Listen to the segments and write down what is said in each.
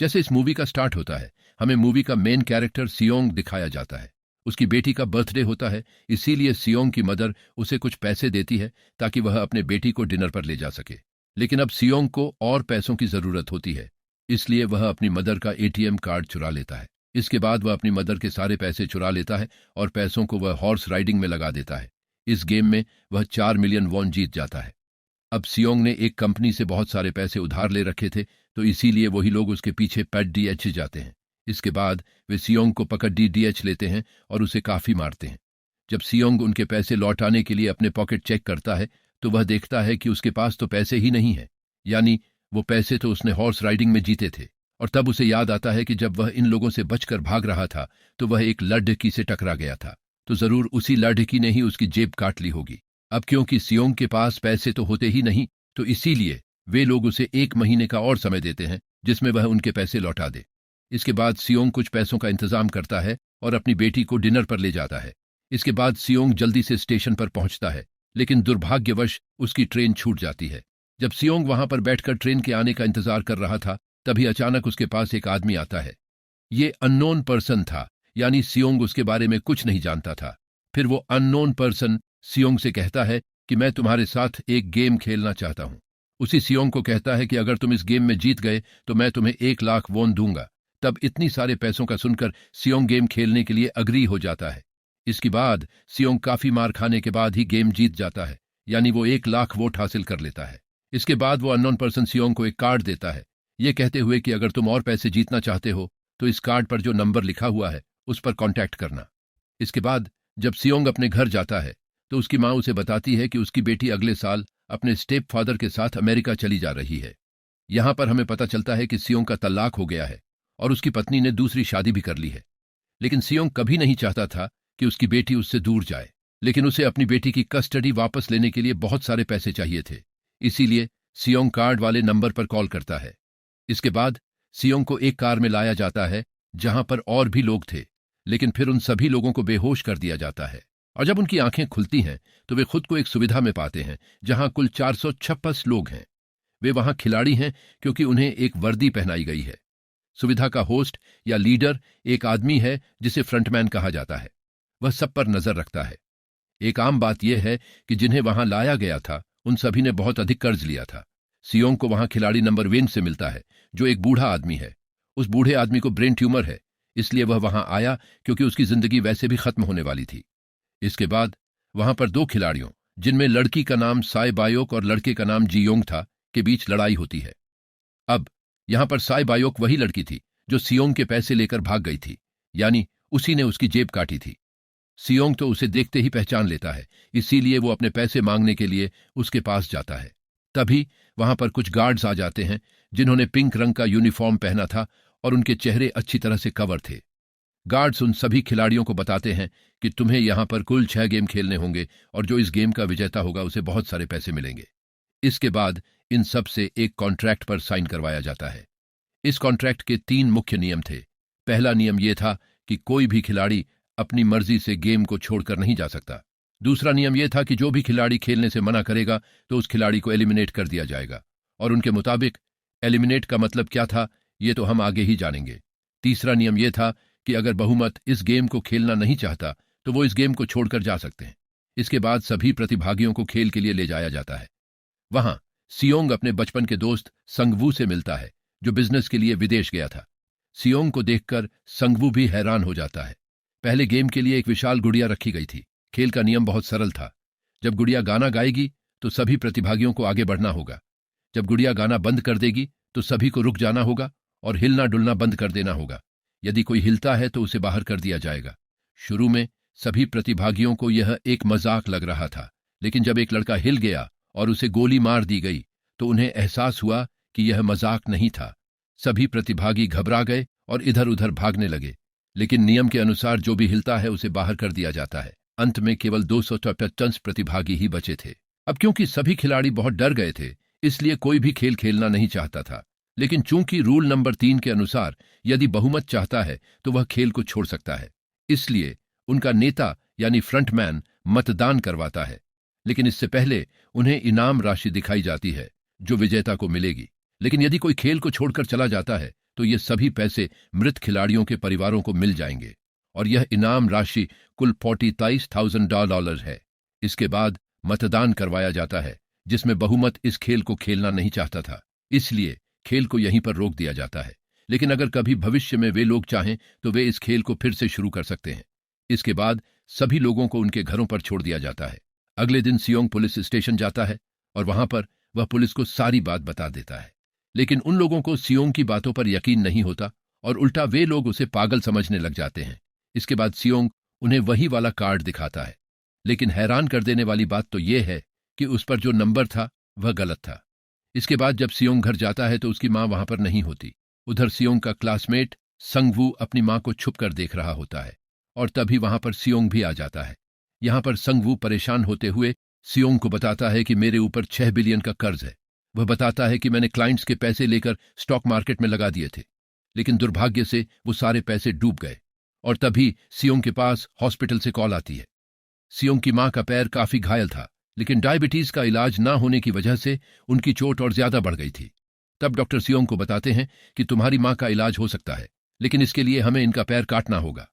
जैसे इस मूवी का स्टार्ट होता है, हमें मूवी का मेन कैरेक्टर सियोंग दिखाया जाता है। उसकी बेटी का बर्थडे होता है, इसीलिए सियोंग की मदर उसे कुछ पैसे देती है ताकि वह अपने बेटी को डिनर पर ले जा सके। लेकिन अब सियोंग को और पैसों की जरूरत होती है, इसलिए वह अपनी मदर का एटीएम कार्ड चुरा लेता है। इसके बाद वह अपनी मदर के सारे पैसे चुरा लेता है और पैसों को वह हॉर्स राइडिंग में लगा देता है। इस गेम में वह 4 मिलियन वॉन जीत जाता है। अब सियोंग ने एक कंपनी से बहुत सारे पैसे उधार ले रखे थे, तो इसीलिए वही लोग उसके पीछे पैट डीएच जाते हैं। इसके बाद वे सियोंग को पकड़ डीएच लेते हैं और उसे काफी मारते हैं। जब सियोंग उनके पैसे लौटाने के लिए अपने पॉकेट चेक करता है, तो वह देखता है कि उसके पास तो पैसे ही नहीं है, यानी वो पैसे तो उसने हॉर्स राइडिंग में जीते थे। और तब उसे याद आता है कि जब वह इन लोगों से बचकर भाग रहा था तो वह एक लड़की से टकरा गया था, तो जरूर उसी लड़की ने ही उसकी जेब काट ली होगी। अब क्योंकि सियोंग के पास पैसे तो होते ही नहीं, तो इसीलिए वे लोग उसे 1 महीने का और समय देते हैं जिसमें वह उनके पैसे लौटा दे। इसके बाद सियोंग कुछ पैसों का इंतजाम करता है और अपनी बेटी को डिनर पर ले जाता है। इसके बाद सियोंग जल्दी से स्टेशन पर पहुंचता है, लेकिन दुर्भाग्यवश उसकी ट्रेन छूट जाती है। जब सियोंग वहां पर बैठकर ट्रेन के आने का इंतजार कर रहा था, तभी अचानक उसके पास एक आदमी आता है। ये अननोन पर्सन था, यानी सियोंग उसके बारे में कुछ नहीं जानता था। फिर वो अननोन पर्सन सियोंग से कहता है कि मैं तुम्हारे साथ एक गेम खेलना चाहता हूं। उसी सियोंग को कहता है कि अगर तुम इस गेम में जीत गए तो मैं तुम्हें 1 लाख वॉन दूंगा। तब इतनी सारे पैसों का सुनकर सियोंग गेम खेलने के लिए अग्री हो जाता है। इसके बाद सियोंग काफी मार खाने के बाद ही गेम जीत जाता है, यानी वो 1 लाख वोट हासिल कर लेता है। इसके बाद वो अननोन पर्सन सियोंग को एक कार्ड देता है, ये कहते हुए कि अगर तुम और पैसे जीतना चाहते हो तो इस कार्ड पर जो नंबर लिखा हुआ है उस पर कांटेक्ट करना। इसके बाद जब सियोंग अपने घर जाता है तो उसकी मां उसे बताती है कि उसकी बेटी अगले साल अपने स्टेप फादर के साथ अमेरिका चली जा रही है। यहां पर हमें पता चलता है कि सियोंग का तलाक हो गया है और उसकी पत्नी ने दूसरी शादी भी कर ली है। लेकिन सियोंग कभी नहीं चाहता था कि उसकी बेटी उससे दूर जाए, लेकिन उसे अपनी बेटी की कस्टडी वापस लेने के लिए बहुत सारे पैसे चाहिए थे। इसीलिए सियोंग कार्ड वाले नंबर पर कॉल करता है। इसके बाद सियोंग को एक कार में लाया जाता है जहां पर और भी लोग थे, लेकिन फिर उन सभी लोगों को बेहोश कर दिया जाता है। और जब उनकी आंखें खुलती हैं तो वे खुद को एक सुविधा में पाते हैं जहां कुल 456 लोग हैं। वे वहां खिलाड़ी हैं क्योंकि उन्हें एक वर्दी पहनाई गई है। सुविधा का होस्ट या लीडर एक आदमी है जिसे फ्रंटमैन कहा जाता है। वह सब पर नजर रखता है। एक आम बात यह है कि जिन्हें वहां लाया गया था उन सभी ने बहुत अधिक कर्ज लिया था। सियोंग को वहां खिलाड़ी नंबर वेन से मिलता है, जो एक बूढ़ा आदमी है। उस बूढ़े आदमी को ब्रेन ट्यूमर है, इसलिए वह वहां आया क्योंकि उसकी जिंदगी वैसे भी खत्म होने वाली थी। इसके बाद वहां पर 2 खिलाड़ियों, जिनमें लड़की का नाम साई बायोक और लड़के का नाम जियोंग था, के बीच लड़ाई होती है। अब यहां पर साई बायोक वही लड़की थी जो सियोंग के पैसे लेकर भाग गई थी, यानी उसी ने उसकी जेब काटी थी। सियोंग तो उसे देखते ही पहचान लेता है, इसीलिए वो अपने पैसे मांगने के लिए उसके पास जाता है। तभी वहां पर कुछ गार्ड्स आ जाते हैं जिन्होंने पिंक रंग का यूनिफॉर्म पहना था और उनके चेहरे अच्छी तरह से कवर थे। गार्ड्स उन सभी खिलाड़ियों को बताते हैं कि तुम्हें यहां पर कुल 6 गेम खेलने होंगे और जो इस गेम का विजेता होगा उसे बहुत सारे पैसे मिलेंगे। इसके बाद इन सब से एक कॉन्ट्रैक्ट पर साइन करवाया जाता है। इस कॉन्ट्रैक्ट के 3 मुख्य नियम थे। पहला नियम यह था कि कोई भी खिलाड़ी अपनी मर्जी से गेम को छोड़कर नहीं जा सकता। दूसरा नियम यह था कि जो भी खिलाड़ी खेलने से मना करेगा तो उस खिलाड़ी को एलिमिनेट कर दिया जाएगा, और उनके मुताबिक एलिमिनेट का मतलब क्या था ये तो हम आगे ही जानेंगे। तीसरा नियम यह था कि अगर बहुमत इस गेम को खेलना नहीं चाहता तो वो इस गेम को छोड़कर जा सकते हैं। इसके बाद सभी प्रतिभागियों को खेल के लिए ले जाया जाता है। वहां सियोंग अपने बचपन के दोस्त संगवू से मिलता है, जो बिजनेस के लिए विदेश गया था। सियोंग को देखकर संगवू भी हैरान हो जाता है। पहले गेम के लिए एक विशाल गुड़िया रखी गई थी। खेल का नियम बहुत सरल था। जब गुड़िया गाना गाएगी तो सभी प्रतिभागियों को आगे बढ़ना होगा। जब गुड़िया गाना बंद कर देगी तो सभी को रुक जाना होगा और हिलना डुलना बंद कर देना होगा। यदि कोई हिलता है तो उसे बाहर कर दिया जाएगा। शुरू में सभी प्रतिभागियों को यह एक मजाक लग रहा था, लेकिन जब एक लड़का हिल गया और उसे गोली मार दी गई तो उन्हें एहसास हुआ कि यह मजाक नहीं था। सभी प्रतिभागी घबरा गए और इधर उधर भागने लगे, लेकिन नियम के अनुसार जो भी हिलता है उसे बाहर कर दिया जाता है। अंत में केवल 255 प्रतिभागी ही बचे थे। अब क्योंकि सभी खिलाड़ी बहुत डर गए थे, इसलिए कोई भी खेल खेलना नहीं चाहता था। लेकिन चूंकि रूल नंबर 3 के अनुसार यदि बहुमत चाहता है तो वह खेल को छोड़ सकता है, इसलिए उनका नेता यानी फ्रंटमैन मतदान करवाता है। लेकिन इससे पहले उन्हें इनाम राशि दिखाई जाती है जो विजेता को मिलेगी। लेकिन यदि कोई खेल को छोड़कर चला जाता है तो ये सभी पैसे मृत खिलाड़ियों के परिवारों को मिल जाएंगे और यह इनाम राशि कुल $43,000 है। इसके बाद मतदान करवाया जाता है, जिसमें बहुमत इस खेल को खेलना नहीं चाहता था, इसलिए खेल को यहीं पर रोक दिया जाता है। लेकिन अगर कभी भविष्य में वे लोग चाहें तो वे इस खेल को फिर से शुरू कर सकते हैं। इसके बाद सभी लोगों को उनके घरों पर छोड़ दिया जाता है। अगले दिन सियोंग पुलिस स्टेशन जाता है और वहां पर वह पुलिस को सारी बात बता देता है। लेकिन उन लोगों को सियोंग की बातों पर यकीन नहीं होता और उल्टा वे लोग उसे पागल समझने लग जाते हैं। इसके बाद सियोंग उन्हें वही वाला कार्ड दिखाता है, लेकिन हैरान कर देने वाली बात तो यह है कि उस पर जो नंबर था वह गलत था। इसके बाद जब सियोंग घर जाता है तो उसकी मां वहां पर नहीं होती। उधर सियोंग का क्लासमेट संगवू अपनी मां को छुप कर देख रहा होता है और तभी वहां पर सियोंग भी आ जाता है। यहां पर संगवू परेशान होते हुए सियोंग को बताता है कि मेरे ऊपर 6 बिलियन का कर्ज है। वह बताता है कि मैंने क्लाइंट्स के पैसे लेकर स्टॉक मार्केट में लगा दिए थे, लेकिन दुर्भाग्य से वो सारे पैसे डूब गए। और तभी सियोंग के पास हॉस्पिटल से कॉल आती है। सियोंग की मां का पैर काफी घायल था, लेकिन डायबिटीज का इलाज ना होने की वजह से उनकी चोट और ज्यादा बढ़ गई थी। तब डॉक्टर सियोंग को बताते हैं कि तुम्हारी मां का इलाज हो सकता है, लेकिन इसके लिए हमें इनका पैर काटना होगा।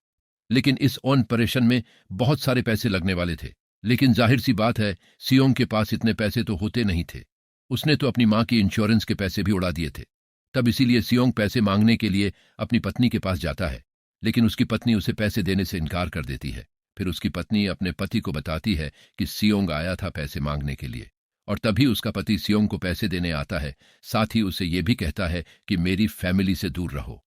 लेकिन इस ऑपरेशन में बहुत सारे पैसे लगने वाले थे, लेकिन जाहिर सी बात है सियोंग के पास इतने पैसे तो होते नहीं थे। उसने तो अपनी मां की इंश्योरेंस के पैसे भी उड़ा दिए थे। तब इसीलिए सियोंग पैसे मांगने के लिए अपनी पत्नी के पास जाता है, लेकिन उसकी पत्नी उसे पैसे देने से इनकार कर देती है। फिर उसकी पत्नी अपने पति को बताती है कि सियोंग आया था पैसे मांगने के लिए, और तभी उसका पति सियोंग को पैसे देने आता है। साथ ही उसे यह भी कहता है कि मेरी फैमिली से दूर रहो।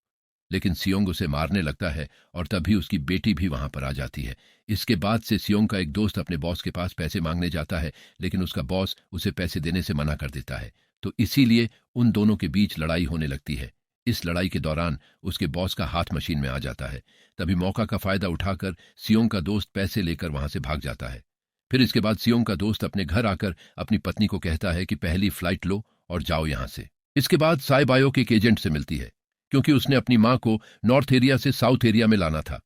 लेकिन सियोंग उसे मारने लगता है और तभी उसकी बेटी भी वहां पर आ जाती है। इसके बाद से सियोंग का एक दोस्त अपने बॉस के पास पैसे मांगने जाता है, लेकिन उसका बॉस उसे पैसे देने से मना कर देता है। तो इसीलिए उन दोनों के बीच लड़ाई होने लगती है। इस लड़ाई के दौरान उसके बॉस का हाथ मशीन में आ जाता है। तभी मौका का फायदा उठाकर सियोंग का दोस्त पैसे लेकर वहां से भाग जाता है। फिर इसके बाद सियोंग का दोस्त अपने घर आकर अपनी पत्नी को कहता है कि पहली फ्लाइट लो और जाओ यहां से। इसके बाद साई बायोक एक एजेंट से मिलती है, क्योंकि उसने अपनी मां को नॉर्थ एरिया से साउथ एरिया में लाना था।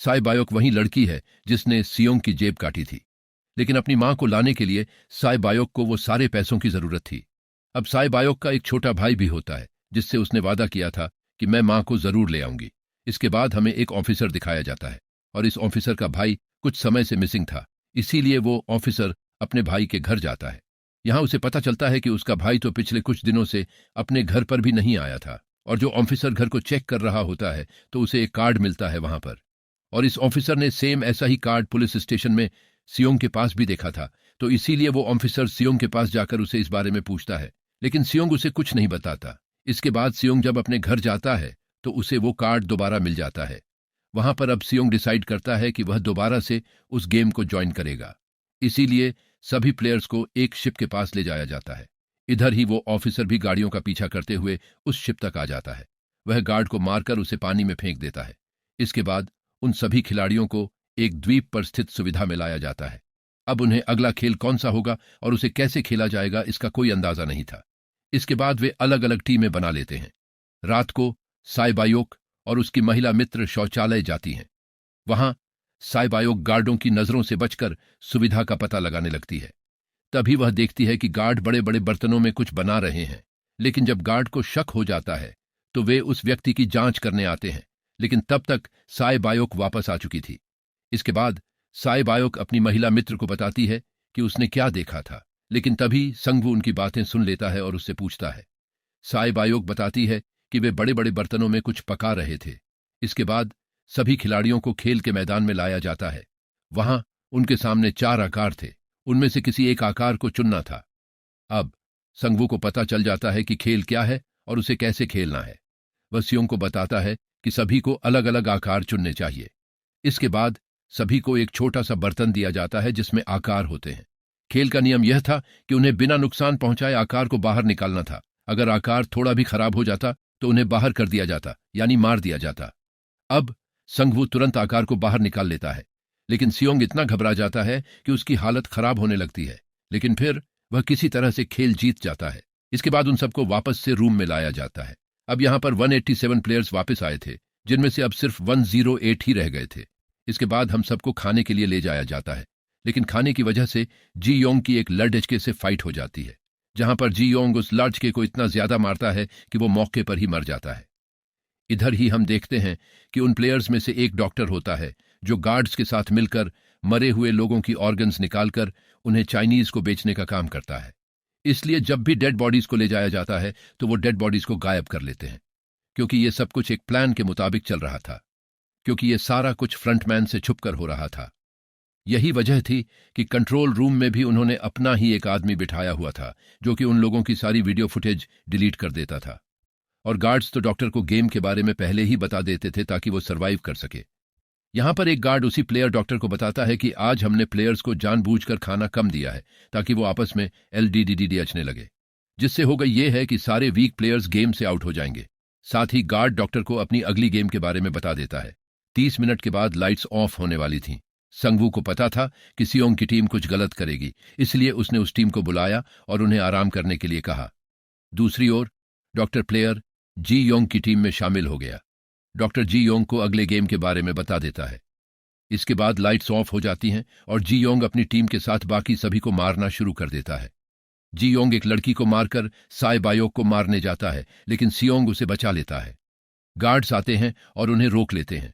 साई बायोक वही लड़की है जिसने सियोंग की जेब काटी थी, लेकिन अपनी मां को लाने के लिए साई बायोक को वो सारे पैसों की जरूरत थी। अब साई बायोक का एक छोटा भाई भी होता है, जिससे उसने वादा किया था कि मैं मां को जरूर ले आऊंगी। इसके बाद हमें एक ऑफिसर दिखाया जाता है, और इस ऑफिसर का भाई कुछ समय से मिसिंग था, इसीलिए वो ऑफिसर अपने भाई के घर जाता है। यहां उसे पता चलता है कि उसका भाई तो पिछले कुछ दिनों से अपने घर पर भी नहीं आया था, और जो ऑफिसर घर को चेक कर रहा होता है तो उसे एक कार्ड मिलता है वहां पर, और इस ऑफिसर ने सेम ऐसा ही कार्ड पुलिस स्टेशन में सियोंग के पास भी देखा था। तो इसीलिए वो ऑफिसर सियोंग के पास जाकर उसे इस बारे में पूछता है, लेकिन सियोंग उसे कुछ नहीं बताता। इसके बाद सियोंग जब अपने घर जाता है तो उसे वो कार्ड दोबारा मिल जाता है। वहां पर अब सियोंग डिसाइड करता है कि वह दोबारा से उस गेम को ज्वाइन करेगा। इसीलिए सभी प्लेयर्स को एक शिप के पास ले जाया जाता है। इधर ही वो ऑफिसर भी गाड़ियों का पीछा करते हुए उस शिप तक आ जाता है। वह गार्ड को मारकर उसे पानी में फेंक देता है। इसके बाद उन सभी खिलाड़ियों को एक द्वीप पर स्थित सुविधा में लाया जाता है। अब उन्हें अगला खेल कौन सा होगा और उसे कैसे खेला जाएगा इसका कोई अंदाजा नहीं था। इसके बाद वे अलग अलग टीमें बना लेते हैं। रात को साई बायोक और उसकी महिला मित्र शौचालय जाती हैं। वहां साई बायोक गार्डों की नजरों से बचकर सुविधा का पता लगाने लगती है। तभी वह देखती है कि गार्ड बड़े बड़े बर्तनों में कुछ बना रहे हैं, लेकिन जब गार्ड को शक हो जाता है तो वे उस व्यक्ति की जांच करने आते हैं, लेकिन तब तक साई बायोक वापस आ चुकी थी। इसके बाद साई बायोक अपनी महिला मित्र को बताती है कि उसने क्या देखा था, लेकिन तभी संगवू उनकी बातें सुन लेता है और उससे पूछता है। साई बायोक बताती है कि वे बड़े बड़े बर्तनों में कुछ पका रहे थे। इसके बाद सभी खिलाड़ियों को खेल के मैदान में लाया जाता है। वहां उनके सामने 4 आकार थे, उनमें से किसी एक आकार को चुनना था। अब संगवू को पता चल जाता है कि खेल क्या है और उसे कैसे खेलना है। वह सियोंग को बताता है कि सभी को अलग अलग आकार चुनने चाहिए। इसके बाद सभी को एक छोटा सा बर्तन दिया जाता है जिसमें आकार होते हैं। खेल का नियम यह था कि उन्हें बिना नुकसान पहुंचाए आकार को बाहर निकालना था। अगर आकार थोड़ा भी खराब हो जाता तो उन्हें बाहर कर दिया जाता, यानी मार दिया जाता। अब संगवू तुरंत आकार को बाहर निकाल लेता है, लेकिन सियोंग इतना घबरा जाता है कि उसकी हालत खराब होने लगती है, लेकिन फिर वह किसी तरह से खेल जीत जाता है। इसके बाद उन सबको वापस से रूम में लाया जाता है। अब यहां पर 187 प्लेयर्स वापस आए थे, जिनमें से अब सिर्फ 108 ही रह गए थे। इसके बाद हम सबको खाने के लिए ले जाया जाता है, लेकिन खाने की वजह से जी योंग की एक लड़के से फाइट हो जाती है, जहां पर जी योंग उस लड़के को इतना ज्यादा मारता है कि वो मौके पर ही मर जाता है। इधर ही हम देखते हैं कि उन प्लेयर्स में से एक डॉक्टर होता है जो गार्ड्स के साथ मिलकर मरे हुए लोगों की ऑर्गन्स निकालकर उन्हें चाइनीज को बेचने का काम करता है। इसलिए जब भी डेड बॉडीज को ले जाया जाता है तो वो डेड बॉडीज को गायब कर लेते हैं, क्योंकि ये सब कुछ एक प्लान के मुताबिक चल रहा था, क्योंकि ये सारा कुछ फ्रंटमैन से छुपकर हो रहा था। यही वजह थी कि कंट्रोल रूम में भी उन्होंने अपना ही एक आदमी बिठाया हुआ था जो कि उन लोगों की सारी वीडियो फुटेज डिलीट कर देता था। और गार्ड्स तो डॉक्टर को गेम के बारे में पहले ही बता देते थे ताकि वो सरवाइव कर सके। यहां पर एक गार्ड उसी प्लेयर डॉक्टर को बताता है कि आज हमने प्लेयर्स को जानबूझकर खाना कम दिया है ताकि वो आपस में एलडीडीडी अचने लगे, जिससे होगा ये है कि सारे वीक प्लेयर्स गेम से आउट हो जाएंगे। साथ ही गार्ड डॉक्टर को अपनी अगली गेम के बारे में बता देता है। 30 मिनट के बाद लाइट्स ऑफ होने वाली थीं। संगवू को पता था कि सियोंग की टीम कुछ गलत करेगी, इसलिए उसने उस टीम को बुलाया और उन्हें आराम करने के लिए कहा। दूसरी ओर डॉक्टर प्लेयर जी योंग की टीम में शामिल हो गया। डॉक्टर जी योंग को अगले गेम के बारे में बता देता है। इसके बाद लाइट्स ऑफ हो जाती हैं और जी योंग अपनी टीम के साथ बाकी सभी को मारना शुरू कर देता है। जी योंग एक लड़की को मारकर साई बायोक को मारने जाता है, लेकिन सियोंग उसे बचा लेता है। गार्ड्स आते हैं और उन्हें रोक लेते हैं।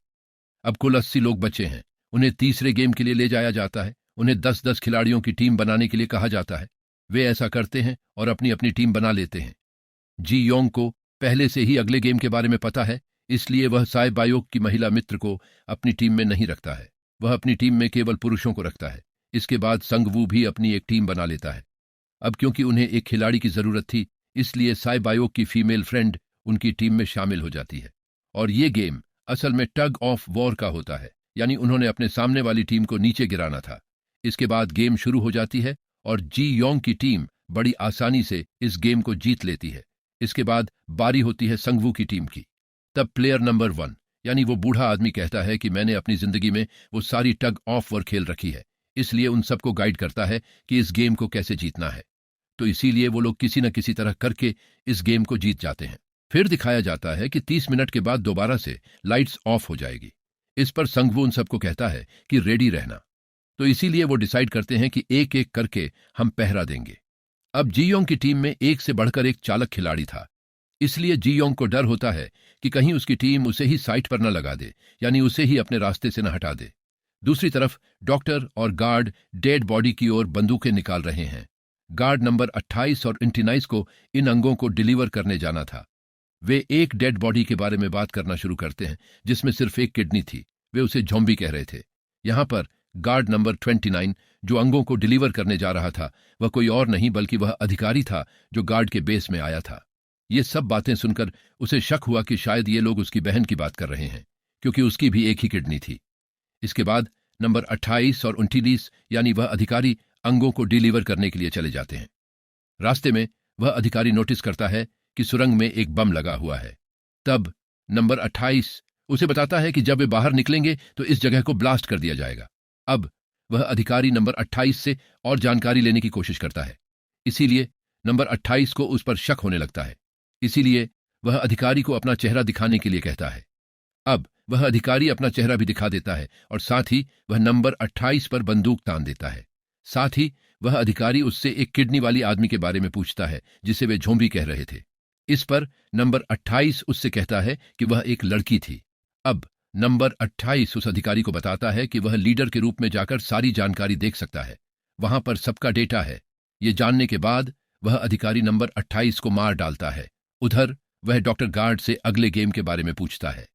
अब कुल 80 लोग बचे हैं। उन्हें तीसरे गेम के लिए ले जाया जाता है। उन्हें 10-10 खिलाड़ियों की टीम बनाने के लिए कहा जाता है। वे ऐसा करते हैं और अपनी अपनी टीम बना लेते हैं। जी योंग को पहले से ही अगले गेम के बारे में पता है, इसलिए वह साई बायोक की महिला मित्र को अपनी टीम में नहीं रखता है। वह अपनी टीम में केवल पुरुषों को रखता है। इसके बाद संगवू भी अपनी एक टीम बना लेता है। अब क्योंकि उन्हें एक खिलाड़ी की जरूरत थी, इसलिए साई बायोक की फीमेल फ्रेंड उनकी टीम में शामिल हो जाती है। और ये गेम असल में टग ऑफ वॉर का होता है, यानी उन्होंने अपने सामने वाली टीम को नीचे गिराना था। इसके बाद गेम शुरू हो जाती है और जी योंग की टीम बड़ी आसानी से इस गेम को जीत लेती है। इसके बाद बारी होती है संगवू की टीम की। तब प्लेयर नंबर 1 यानी वो बूढ़ा आदमी कहता है कि मैंने अपनी जिंदगी में वो सारी टग ऑफ वॉर खेल रखी है, इसलिए उन सबको गाइड करता है कि इस गेम को कैसे जीतना है। तो इसीलिए वो लोग किसी न किसी तरह करके इस गेम को जीत जाते हैं। फिर दिखाया जाता है कि 30 मिनट के बाद दोबारा से लाइट्स ऑफ हो जाएगी। इस पर संगवू उन सबको कहता है कि रेडी रहना। तो इसीलिए वो डिसाइड करते हैं कि एक एक करके हम पहरा देंगे। अब जीयोंग की टीम में एक से बढ़कर एक चालक खिलाड़ी था, इसलिए जीयोंग को डर होता है कि कहीं उसकी टीम उसे ही साइट पर न लगा दे, यानी उसे ही अपने रास्ते से न हटा दे। दूसरी तरफ डॉक्टर और गार्ड डेड बॉडी की ओर बंदूकें निकाल रहे हैं। गार्ड नंबर 28 और 29 को इन अंगों को डिलीवर करने जाना था। वे एक डेड बॉडी के बारे में बात करना शुरू करते हैं जिसमें सिर्फ एक किडनी थी। वे उसे ज़ॉम्बी कह रहे थे। यहां पर गार्ड नंबर 29 जो अंगों को डिलीवर करने जा रहा था, वह कोई और नहीं बल्कि वह अधिकारी था जो गार्ड के बेस में आया था। ये सब बातें सुनकर उसे शक हुआ कि शायद ये लोग उसकी बहन की बात कर रहे हैं, क्योंकि उसकी भी एक ही किडनी थी। इसके बाद नंबर 28 और 29 यानी वह अधिकारी अंगों को डिलीवर करने के लिए चले जाते हैं। रास्ते में वह अधिकारी नोटिस करता है कि सुरंग में एक बम लगा हुआ है। तब नंबर 28 उसे बताता है कि जब वे बाहर निकलेंगे तो इस जगह को ब्लास्ट कर दिया जाएगा। अब वह अधिकारी नंबर 28 से और जानकारी लेने की कोशिश करता है, इसीलिए नंबर 28 को उस पर शक होने लगता है। इसीलिए वह अधिकारी को अपना चेहरा दिखाने के लिए कहता है। अब वह अधिकारी अपना चेहरा भी दिखा देता है और साथ ही वह नंबर 28 पर बंदूक तान देता है। साथ ही वह अधिकारी उससे एक किडनी वाली आदमी के बारे में पूछता है जिसे वे ज़ॉम्बी कह रहे थे। इस पर नंबर 28 उससे कहता है कि वह एक लड़की थी। अब नंबर 28 उस अधिकारी को बताता है कि वह लीडर के रूप में जाकर सारी जानकारी देख सकता है, वहां पर सबका डेटा है। ये जानने के बाद वह अधिकारी नंबर 28 को मार डालता है। उधर वह डॉक्टर गार्ड से अगले गेम के बारे में पूछता है,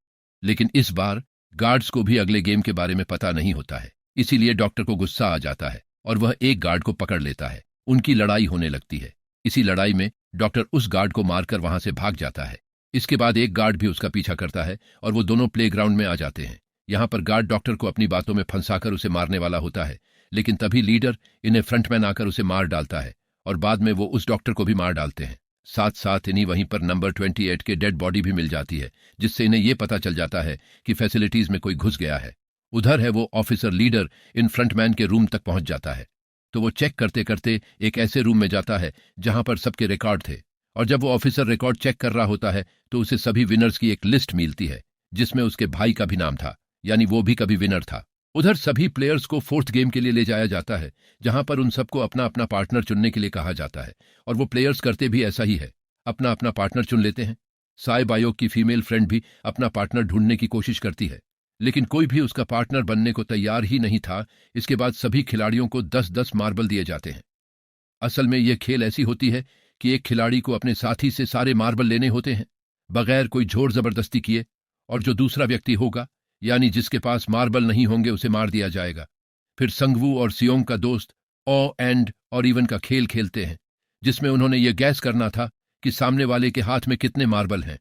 लेकिन इस बार गार्ड्स को भी अगले गेम के बारे में पता नहीं होता है। इसीलिए डॉक्टर को गुस्सा आ जाता है और वह एक गार्ड को पकड़ लेता है। उनकी लड़ाई होने लगती है। इसी लड़ाई में डॉक्टर उस गार्ड को मारकर वहां से भाग जाता है। इसके बाद एक गार्ड भी उसका पीछा करता है और वो दोनों प्लेग्राउंड में आ जाते हैं। यहां पर गार्ड डॉक्टर को अपनी बातों में फंसाकर उसे मारने वाला होता है, लेकिन तभी लीडर इन्हें फ्रंटमैन आकर उसे मार डालता है और बाद में वो उस डॉक्टर को भी मार डालते हैं। साथ साथ इन्हीं वहीं पर नंबर 28 के डेड बॉडी भी मिल जाती है, जिससे इन्हें यह पता चल जाता है कि फैसिलिटीज में कोई घुस गया है। उधर है वो ऑफिसर लीडर इन फ्रंटमैन के रूम तक पहुंच जाता है, तो वो चेक करते करते एक ऐसे रूम में जाता है जहां पर सबके रिकॉर्ड थे। और जब वो ऑफिसर रिकॉर्ड चेक कर रहा होता है तो उसे सभी विनर्स की एक लिस्ट मिलती है जिसमें उसके भाई का भी नाम था, यानी वो भी कभी विनर था। उधर सभी प्लेयर्स को 4th गेम के लिए ले जाया जाता है, जहां पर उन सबको अपना अपना पार्टनर चुनने के लिए कहा जाता है। और वो प्लेयर्स करते भी ऐसा ही है, अपना अपना पार्टनर चुन लेते हैं। साई बायोक की फीमेल फ्रेंड भी अपना पार्टनर ढूंढने की कोशिश करती है, लेकिन कोई भी उसका पार्टनर बनने को तैयार ही नहीं था। इसके बाद सभी खिलाड़ियों को 10-10 मार्बल दिए जाते हैं। असल में यह खेल ऐसी होती है कि एक खिलाड़ी को अपने साथी से सारे मार्बल लेने होते हैं, बगैर कोई जोर जबरदस्ती किए, और जो दूसरा व्यक्ति होगा, यानी जिसके पास मार्बल नहीं होंगे, उसे मार दिया जाएगा। फिर संगवू और सियोंग का दोस्त ओ एंड और इवन का खेल खेलते हैं, जिसमें उन्होंने यह गैस करना था कि सामने वाले के हाथ में कितने मार्बल हैं।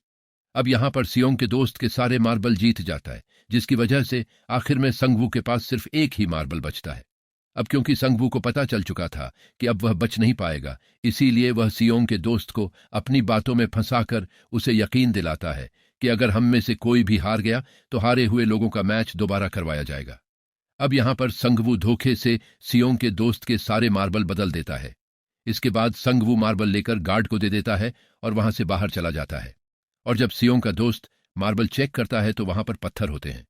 अब यहां पर सियोंग के दोस्त के सारे मार्बल जीत जाता है, जिसकी वजह से आखिर में संगवू के पास सिर्फ एक ही मार्बल बचता है। अब क्योंकि संगवू को पता चल चुका था कि अब वह बच नहीं पाएगा, इसीलिए वह सियोंग के दोस्त को अपनी बातों में फंसाकर उसे यकीन दिलाता है कि अगर हम में से कोई भी हार गया तो हारे हुए लोगों का मैच दोबारा करवाया जाएगा। अब यहां पर संगवू धोखे से सियोंग के दोस्त के सारे मार्बल बदल देता है। इसके बाद संगवू मार्बल लेकर गार्ड को दे देता है और वहां से बाहर चला जाता है। और जब सियोंग का दोस्त मार्बल चेक करता है तो वहां पर पत्थर होते हैं।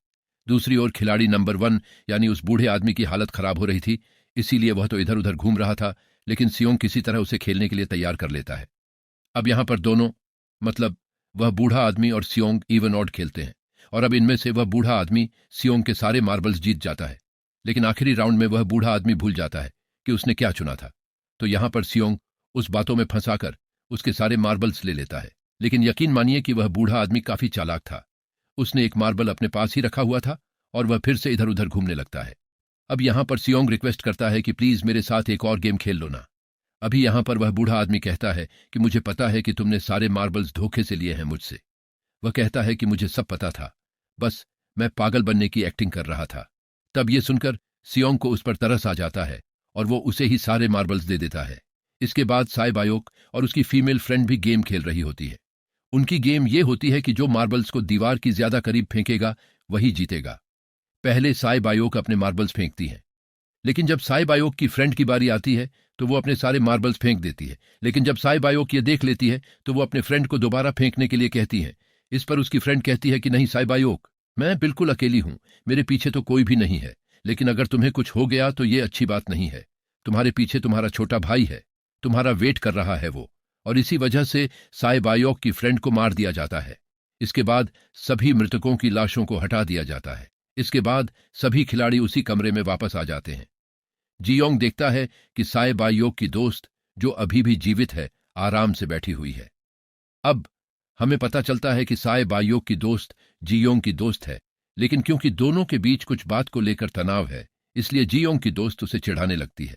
दूसरी ओर खिलाड़ी नंबर 1 यानी उस बूढ़े आदमी की हालत खराब हो रही थी, इसीलिए वह तो इधर उधर घूम रहा था, लेकिन सियोंग किसी तरह उसे खेलने के लिए तैयार कर लेता है। अब यहां पर दोनों, मतलब वह बूढ़ा आदमी और सियोंग, इवन ऑड खेलते हैं, और अब इनमें से वह बूढ़ा आदमी सियोंग के सारे मार्बल्स जीत जाता है। लेकिन आखिरी राउंड में वह बूढ़ा आदमी भूल जाता है कि उसने क्या चुना था। तो यहां पर सियोंग उस बातों में फंसाकर उसके सारे मार्बल्स ले लेता है। लेकिन यकीन मानिए कि वह बूढ़ा आदमी काफी चालाक था। उसने एक मार्बल अपने पास ही रखा हुआ था और वह फिर से इधर उधर घूमने लगता है। अब यहां पर सियोंग रिक्वेस्ट करता है कि प्लीज मेरे साथ एक और गेम खेल लो ना। अभी यहां पर वह बूढ़ा आदमी कहता है कि मुझे पता है कि तुमने सारे मार्बल्स धोखे से लिए हैं मुझसे। वह कहता है कि मुझे सब पता था, बस मैं पागल बनने की एक्टिंग कर रहा था। तब ये सुनकर सियोंग को उस पर तरस आ जाता है और वो उसे ही सारे मार्बल्स दे देता है। इसके बाद साई बायोक और उसकी फीमेल फ्रेंड भी गेम खेल रही होती है। उनकी गेम ये होती है कि जो मार्बल्स को दीवार की ज्यादा करीब फेंकेगा वही जीतेगा। पहले साई बायोक अपने मार्बल्स फेंकती है, लेकिन जब साई बायोक की फ्रेंड की बारी आती है तो वो अपने सारे मार्बल्स फेंक देती है। लेकिन जब साई बायोक ये देख लेती है तो वो अपने फ्रेंड को दोबारा फेंकने के लिए कहती है। इस पर उसकी फ्रेंड कहती है कि नहीं साई बायोक, मैं बिल्कुल अकेली हूं, मेरे पीछे तो कोई भी नहीं है, लेकिन अगर तुम्हें कुछ हो गया तो ये अच्छी बात नहीं है। तुम्हारे पीछे तुम्हारा छोटा भाई है, तुम्हारा वेट कर रहा है वो, और इसी वजह से साई बायोक की फ्रेंड को मार दिया जाता है। इसके बाद सभी मृतकों की लाशों को हटा दिया जाता है। इसके बाद सभी खिलाड़ी उसी कमरे में वापस आ जाते हैं। जियोंग देखता है कि साई बायोक की दोस्त, जो अभी भी जीवित है, आराम से बैठी हुई है। अब हमें पता चलता है कि साई बायोक की दोस्त जियोंग की दोस्त है, लेकिन क्योंकि दोनों के बीच कुछ बात को लेकर तनाव है, इसलिए जियोंग की दोस्त उसे चिढ़ाने लगती है।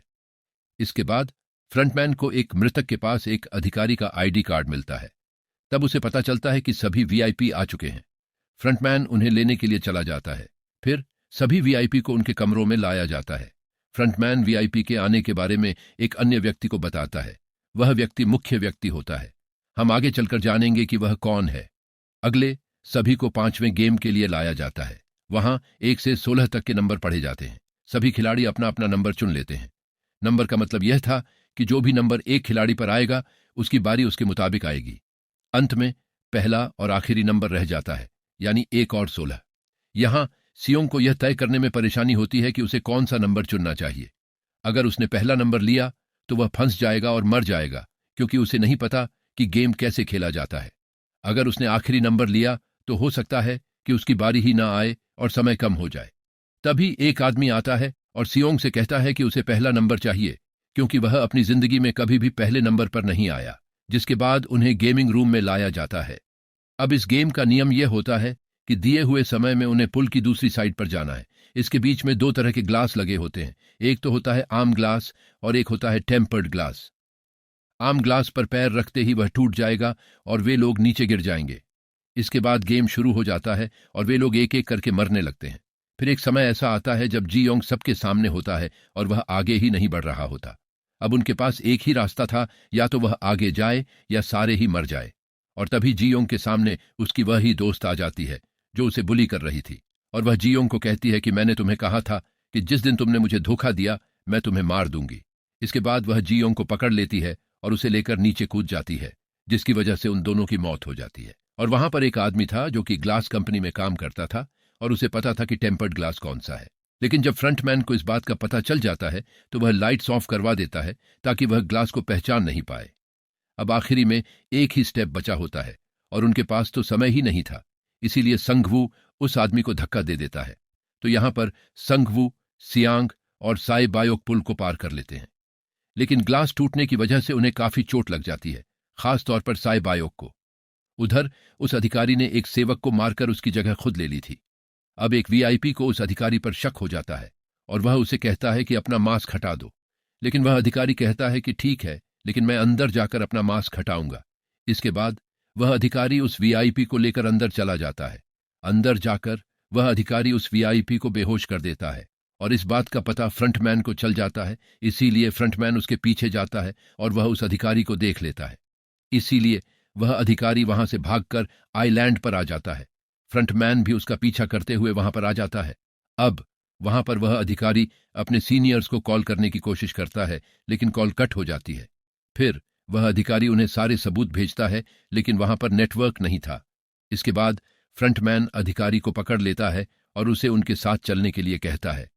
इसके बाद फ्रंटमैन को एक मृतक के पास एक अधिकारी का आईडी कार्ड मिलता है। तब उसे पता चलता है कि सभी वीआईपी आ चुके हैं। फ्रंटमैन उन्हें लेने के लिए चला जाता है। फिर सभी वीआईपी को उनके कमरों में लाया जाता है। फ्रंटमैन वीआईपी के आने के बारे में एक अन्य व्यक्ति को बताता है। वह व्यक्ति मुख्य व्यक्ति होता है। हम आगे चलकर जानेंगे कि वह कौन है। अगले सभी को 5वें गेम के लिए लाया जाता है। वहां 1 से 16 तक के नंबर पढ़े जाते हैं। सभी खिलाड़ी अपना अपना नंबर चुन लेते हैं। नंबर का मतलब यह था कि जो भी नंबर एक खिलाड़ी पर आएगा उसकी बारी उसके मुताबिक आएगी। अंत में पहला और आखिरी नंबर रह जाता है, यानी 1 और 16। यहां सियोंग को यह तय करने में परेशानी होती है कि उसे कौन सा नंबर चुनना चाहिए। अगर उसने पहला नंबर लिया तो वह फंस जाएगा और मर जाएगा, क्योंकि उसे नहीं पता कि गेम कैसे खेला जाता है। अगर उसने आखिरी नंबर लिया तो हो सकता है कि उसकी बारी ही ना आए और समय कम हो जाए। तभी एक आदमी आता है और सियोंग से कहता है कि उसे पहला नंबर चाहिए, क्योंकि वह अपनी जिंदगी में कभी भी पहले नंबर पर नहीं आया। जिसके बाद उन्हें गेमिंग रूम में लाया जाता है। अब इस गेम का नियम यह होता है कि दिए हुए समय में उन्हें पुल की दूसरी साइड पर जाना है। इसके बीच में 2 तरह के ग्लास लगे होते हैं। एक तो होता है आम ग्लास और एक होता है टेम्पर्ड ग्लास। आम ग्लास पर पैर रखते ही वह टूट जाएगा और वे लोग नीचे गिर जाएंगे। इसके बाद गेम शुरू हो जाता है और वे लोग एक एक करके मरने लगते हैं। फिर एक समय ऐसा आता है जब जियोंग सबके सामने होता है और वह आगे ही नहीं बढ़ रहा होता। अब उनके पास एक ही रास्ता था, या तो वह आगे जाए या सारे ही मर जाए। और तभी जियोंग के सामने उसकी वह ही दोस्त आ जाती है जो उसे बुली कर रही थी, और वह जियोंग को कहती है कि मैंने तुम्हें कहा था कि जिस दिन तुमने मुझे धोखा दिया मैं तुम्हें मार दूंगी। इसके बाद वह जियोंग को पकड़ लेती है और उसे लेकर नीचे कूद जाती है, जिसकी वजह से उन दोनों की मौत हो जाती है। और वहां पर एक आदमी था जो कि ग्लास कंपनी में काम करता था और उसे पता था कि टेम्पर्ड ग्लास कौन सा है। लेकिन जब फ्रंटमैन को इस बात का पता चल जाता है तो वह लाइट्स ऑफ करवा देता है ताकि वह ग्लास को पहचान नहीं पाए। अब आखिरी में एक ही स्टेप बचा होता है और उनके पास तो समय ही नहीं था, इसीलिए संगवू उस आदमी को धक्का दे देता है। तो यहां पर संगवू, सियांग और साई बायोक पुल को पार कर लेते हैं, लेकिन ग्लास टूटने की वजह से उन्हें काफी चोट लग जाती है, खास तौर पर साई बायोक को। उधर उस अधिकारी ने एक सेवक को मारकर उसकी जगह खुद ले ली थी। अब एक वीआईपी को उस अधिकारी पर शक हो जाता है और वह उसे कहता है कि अपना मास्क हटा दो, लेकिन वह अधिकारी कहता है कि ठीक है, लेकिन मैं अंदर जाकर अपना मास्क हटाऊंगा। इसके बाद वह अधिकारी उस वीआईपी को लेकर अंदर चला जाता है। अंदर जाकर वह अधिकारी उस वीआईपी को बेहोश कर देता है और इस बात का पता फ्रंटमैन को चल जाता है, इसीलिए फ्रंटमैन उसके पीछे जाता है और वह उस अधिकारी को देख लेता है। इसीलिए वह अधिकारी वहां से भागकर आइलैंड पर आ जाता है। फ्रंटमैन भी उसका पीछा करते हुए वहां पर आ जाता है। अब वहां पर वह अधिकारी अपने सीनियर्स को कॉल करने की कोशिश करता है, लेकिन कॉल कट हो जाती है। फिर वह अधिकारी उन्हें सारे सबूत भेजता है, लेकिन वहां पर नेटवर्क नहीं था। इसके बाद फ्रंटमैन अधिकारी को पकड़ लेता है और उसे उनके साथ चलने के लिए कहता है,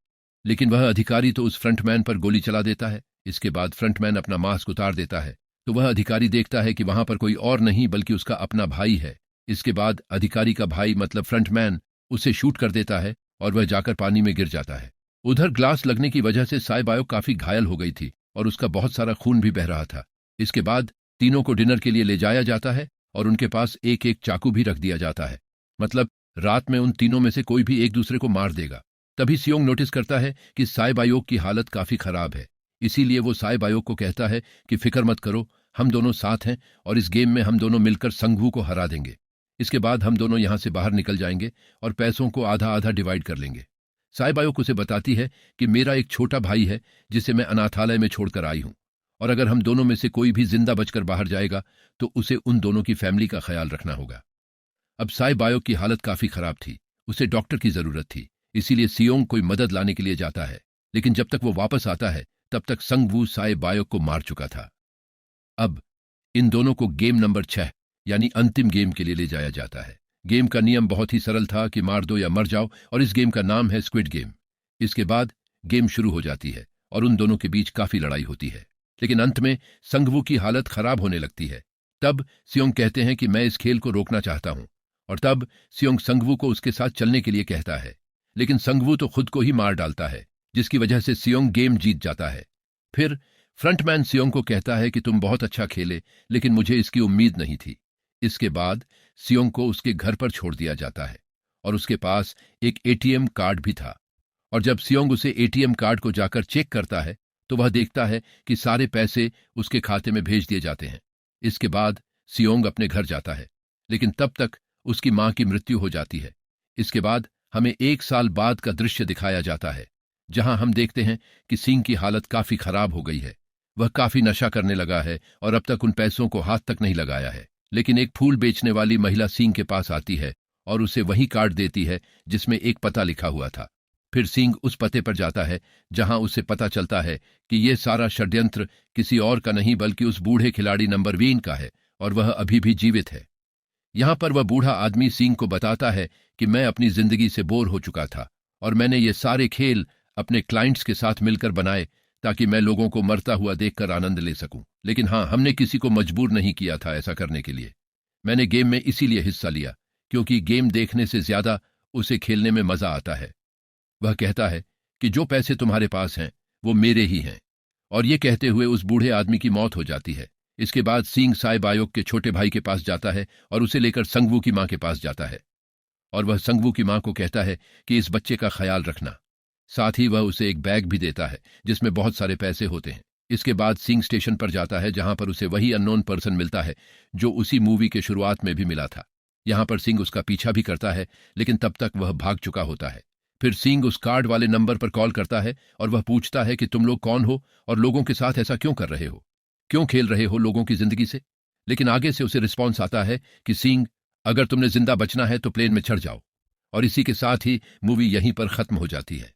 लेकिन वह अधिकारी तो उस फ्रंटमैन पर गोली चला देता है। इसके बाद फ्रंटमैन अपना मास्क उतार देता है, तो वह अधिकारी देखता है कि वहां पर कोई और नहीं बल्कि उसका अपना भाई है। इसके बाद अधिकारी का भाई मतलब फ्रंटमैन उसे शूट कर देता है और वह जाकर पानी में गिर जाता है। उधर ग्लास लगने की वजह से साई बायो काफी घायल हो गई थी और उसका बहुत सारा खून भी बह रहा था। इसके बाद तीनों को डिनर के लिए ले जाया जाता है और उनके पास एक एक चाकू भी रख दिया जाता है, मतलब रात में उन तीनों में से कोई भी एक दूसरे को मार देगा। तभी सियोंग नोटिस करता है कि साई बायोक की हालत काफी खराब है, इसीलिए वो साई बायोक को कहता है कि फिक्र मत करो, हम दोनों साथ हैं और इस गेम में हम दोनों मिलकर संगवू को हरा देंगे। इसके बाद हम दोनों यहां से बाहर निकल जाएंगे और पैसों को आधा आधा डिवाइड कर लेंगे। साई बायोक उसे बताती है कि मेरा एक छोटा भाई है जिसे मैं अनाथालय में छोड़कर आई हूं, और अगर हम दोनों में से कोई भी जिंदा बचकर बाहर जाएगा तो उसे उन दोनों की फैमिली का ख्याल रखना होगा। अब साई बायोक की हालत काफी खराब थी, उसे डॉक्टर की जरूरत थी, इसीलिए सियोंग कोई मदद लाने के लिए जाता है, लेकिन जब तक वो वापस आता है तब तक संगवू साई बायोक को मार चुका था। अब इन दोनों को गेम नंबर 6 यानी अंतिम गेम के लिए ले जाया जाता है। गेम का नियम बहुत ही सरल था कि मार दो या मर जाओ, और इस गेम का नाम है स्क्विड गेम। इसके बाद गेम शुरू हो जाती है और उन दोनों के बीच काफी लड़ाई होती है, लेकिन अंत में संगवू की हालत खराब होने लगती है। तब सियोंग कहते हैं कि मैं इस खेल को रोकना चाहता हूं, और तब सियोंग संगवू को उसके साथ चलने के लिए कहता है, लेकिन संगवू तो खुद को ही मार डालता है, जिसकी वजह से सियोंग गेम जीत जाता है। फिर फ्रंटमैन सियोंग को कहता है कि तुम बहुत अच्छा खेले, लेकिन मुझे इसकी उम्मीद नहीं थी। इसके बाद सियोंग को उसके घर पर छोड़ दिया जाता है और उसके पास एक एटीएम कार्ड भी था, और जब सियोंग उसे एटीएम कार्ड को जाकर चेक करता है तो वह देखता है कि सारे पैसे उसके खाते में भेज दिए जाते हैं। इसके बाद सियोंग अपने घर जाता है, लेकिन तब तक उसकी मां की मृत्यु हो जाती है। इसके बाद हमें 1 साल बाद का दृश्य दिखाया जाता है, जहां हम देखते हैं कि सिंह की हालत काफी खराब हो गई है। वह काफी नशा करने लगा है और अब तक उन पैसों को हाथ तक नहीं लगाया है, लेकिन एक फूल बेचने वाली महिला सिंह के पास आती है और उसे वही कार्ड देती है जिसमें एक पता लिखा हुआ था। फिर सिंह उस पते पर जाता है जहां उसे पता चलता है कि यह सारा षड्यंत्र किसी और का नहीं बल्कि उस बूढ़े खिलाड़ी नंबर वीन का है, और वह अभी भी जीवित है। यहां पर वह बूढ़ा आदमी सिंह को बताता है कि मैं अपनी जिंदगी से बोर हो चुका था और मैंने ये सारे खेल अपने क्लाइंट्स के साथ मिलकर बनाए ताकि मैं लोगों को मरता हुआ देखकर आनंद ले सकूं, लेकिन हाँ, हमने किसी को मजबूर नहीं किया था ऐसा करने के लिए। मैंने गेम में इसीलिए हिस्सा लिया क्योंकि गेम देखने से ज्यादा उसे खेलने में मजा आता है। वह कहता है कि जो पैसे तुम्हारे पास हैं वो मेरे ही हैं, और ये कहते हुए उस बूढ़े आदमी की मौत हो जाती है। इसके बाद सिंह साई बायोक के छोटे भाई के पास जाता है और उसे लेकर संगवू की मां के पास जाता है, और वह संगवू की मां को कहता है कि इस बच्चे का ख्याल रखना। साथ ही वह उसे एक बैग भी देता है जिसमें बहुत सारे पैसे होते हैं। इसके बाद सिंह स्टेशन पर जाता है जहां पर उसे वही अननोन पर्सन मिलता है जो उसी मूवी के शुरुआत में भी मिला था। यहां पर सिंह उसका पीछा भी करता है, लेकिन तब तक वह भाग चुका होता है। फिर सिंह उस कार्ड वाले नंबर पर कॉल करता है और वह पूछता है कि तुम लोग कौन हो और लोगों के साथ ऐसा क्यों कर रहे हो, क्यों खेल रहे हो लोगों की जिंदगी से। लेकिन आगे से उसे रिस्पॉन्स आता है कि सिंह, अगर तुमने जिंदा बचना है तो प्लेन में चढ़ जाओ। और इसी के साथ ही मूवी यहीं पर खत्म हो जाती है।